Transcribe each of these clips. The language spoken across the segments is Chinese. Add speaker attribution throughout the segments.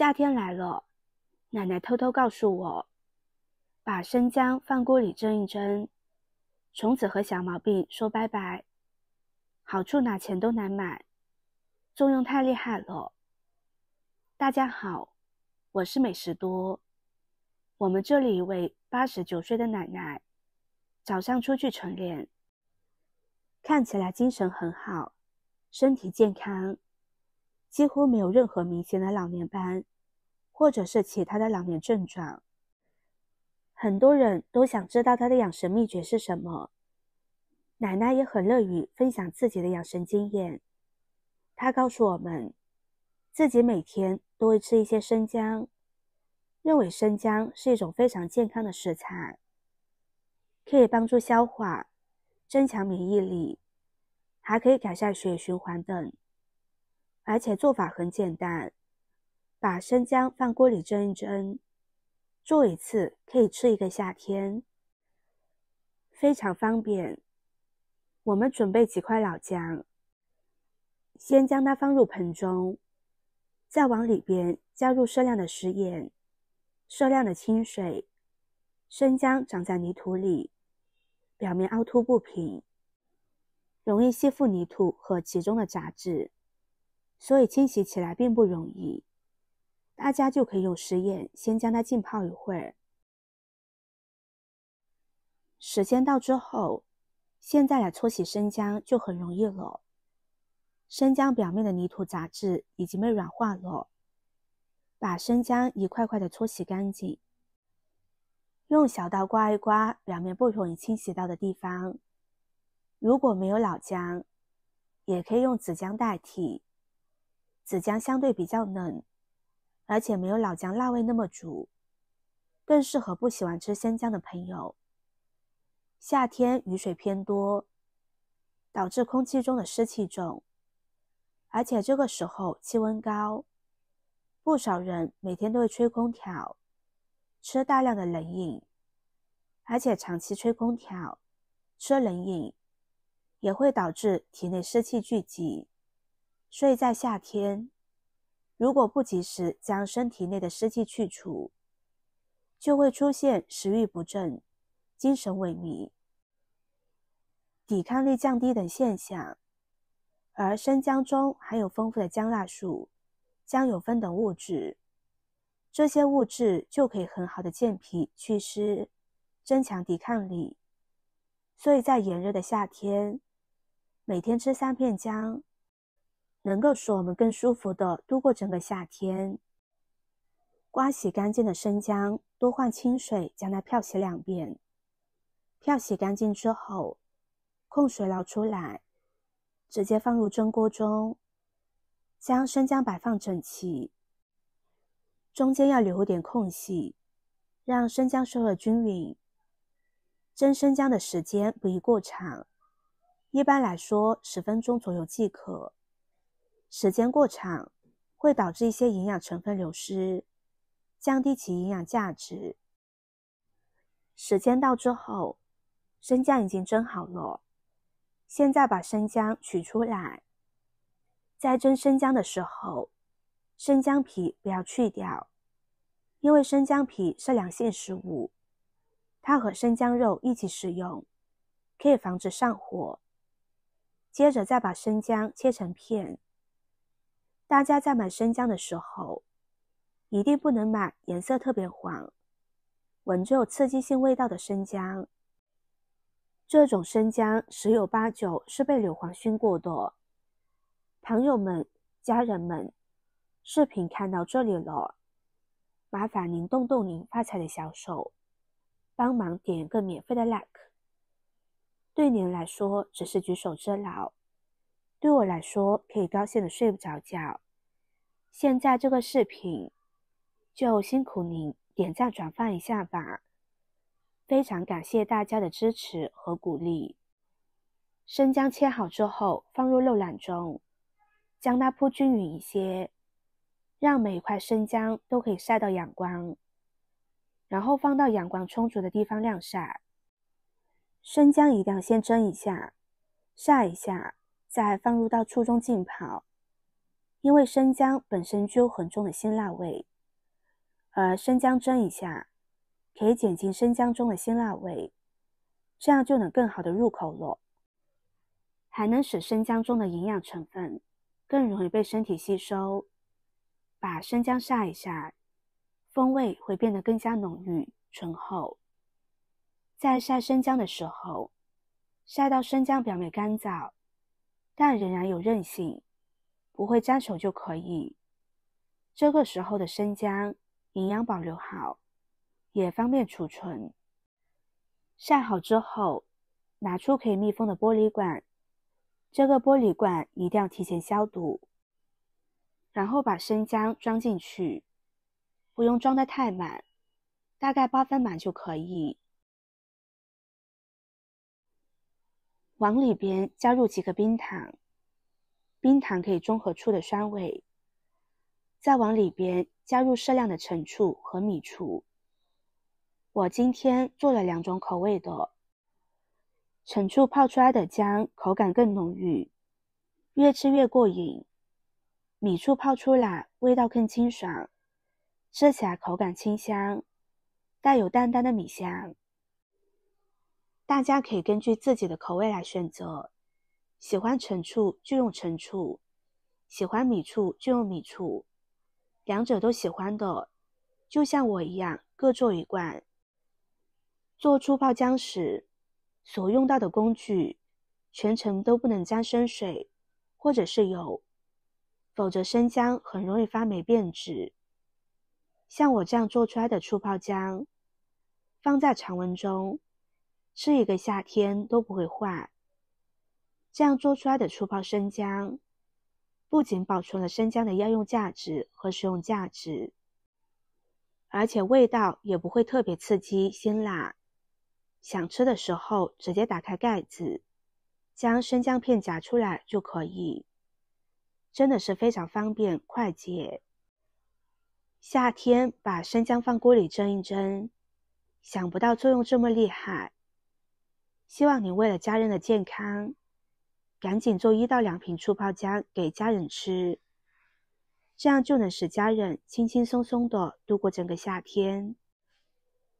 Speaker 1: 夏天来了，奶奶偷偷告诉我，把生姜放锅里蒸一蒸，从此和小毛病说拜拜。好处拿钱都难买，作用太厉害了。大家好，我是美食多。我们这里一位89岁的奶奶，早上出去晨练，看起来精神很好，身体健康，几乎没有任何明显的老年斑，或者是其他的老年症状。很多人都想知道她的养生秘诀是什么，奶奶也很乐于分享自己的养生经验。她告诉我们，自己每天都会吃一些生姜，认为生姜是一种非常健康的食材，可以帮助消化，增强免疫力，还可以改善血液循环等。而且做法很简单，把生姜放锅里蒸一蒸，做一次可以吃一个夏天，非常方便。我们准备几块老姜，先将它放入盆中，再往里边加入适量的食盐，适量的清水。生姜长在泥土里，表面凹凸不平，容易吸附泥土和其中的杂质，所以清洗起来并不容易。大家就可以用食盐先将它浸泡一会儿。时间到之后，现在来搓洗生姜就很容易了。生姜表面的泥土杂质已经被软化了，把生姜一块块的搓洗干净，用小刀刮一刮表面不容易清洗到的地方。如果没有老姜，也可以用紫姜代替。紫姜相对比较嫩，而且没有老姜辣味那么足，更适合不喜欢吃生姜的朋友。夏天雨水偏多，导致空气中的湿气重，而且这个时候气温高，不少人每天都会吹空调，吃大量的冷饮，而且长期吹空调，吃冷饮也会导致体内湿气聚集，所以在夏天，如果不及时将身体内的湿气去除，就会出现食欲不振、精神萎靡、抵抗力降低等现象。而生姜中含有丰富的姜辣素、姜油酚等物质，这些物质就可以很好的健脾祛湿，增强抵抗力。所以在炎热的夏天，每天吃3片姜，能够使我们更舒服的度过整个夏天。刮洗干净的生姜，多换清水将它漂洗2遍。漂洗干净之后，控水捞出来，直接放入蒸锅中，将生姜摆放整齐，中间要留一点空隙，让生姜收热均匀。蒸生姜的时间不宜过长，一般来说10分钟左右即可。时间过长会导致一些营养成分流失，降低其营养价值。时间到之后，生姜已经蒸好了，现在把生姜取出来。在蒸生姜的时候，生姜皮不要去掉，因为生姜皮是凉性食物，它和生姜肉一起食用，可以防止上火。接着再把生姜切成片。大家在买生姜的时候，一定不能买颜色特别黄、闻着有刺激性味道的生姜。这种生姜10有8九是被硫磺熏过的。朋友们、家人们，视频看到这里了，麻烦您动动您发财的小手，帮忙点一个免费的 like。对您来说只是举手之劳，对我来说可以高兴的睡不着觉。现在这个视频就辛苦您点赞转发一下吧，非常感谢大家的支持和鼓励。生姜切好之后放入肉篮中，将它铺均匀一些，让每一块生姜都可以晒到阳光，然后放到阳光充足的地方晾晒。生姜一定要先蒸一下，晒一下，再放入到醋中浸泡。因为生姜本身具有很重的辛辣味，而生姜蒸一下，可以减轻生姜中的辛辣味，这样就能更好的入口了，还能使生姜中的营养成分更容易被身体吸收。把生姜晒一晒，风味会变得更加浓郁醇厚。在晒生姜的时候，晒到生姜表面干燥，但仍然有韧性，不会沾手就可以。这个时候的生姜营养保留好，也方便储存。晒好之后，拿出可以密封的玻璃罐，这个玻璃罐一定要提前消毒。然后把生姜装进去，不用装得太满，大概8分满就可以。往里边加入几个冰糖，冰糖可以中和醋的酸味。再往里边加入适量的陈醋和米醋。我今天做了2种口味的，陈醋泡出来的姜口感更浓郁，越吃越过瘾。米醋泡出来味道更清爽，吃起来口感清香，带有淡淡的米香。大家可以根据自己的口味来选择，喜欢陈醋就用陈醋，喜欢米醋就用米醋，两者都喜欢的，就像我一样各做一罐。做醋泡姜时，所用到的工具全程都不能沾生水或者是油，否则生姜很容易发霉变质。像我这样做出来的醋泡姜，放在常温中，吃1个夏天都不会坏。这样做出来的醋泡生姜，不仅保存了生姜的药用价值和食用价值，而且味道也不会特别刺激辛辣。想吃的时候直接打开盖子，将生姜片夹出来就可以，真的是非常方便快捷。夏天把生姜放锅里蒸一蒸，想不到作用这么厉害。希望你为了家人的健康，赶紧做1到2瓶醋泡姜给家人吃，这样就能使家人轻轻松松的度过整个夏天。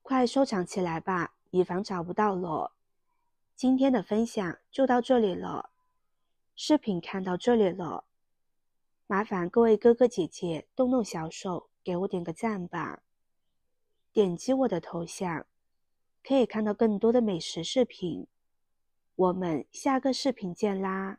Speaker 1: 快收藏起来吧，以防找不到了。今天的分享就到这里了，视频看到这里了，麻烦各位哥哥姐姐动动小手给我点个赞吧。点击我的头像，可以看到更多的美食视频。我们下个视频见啦！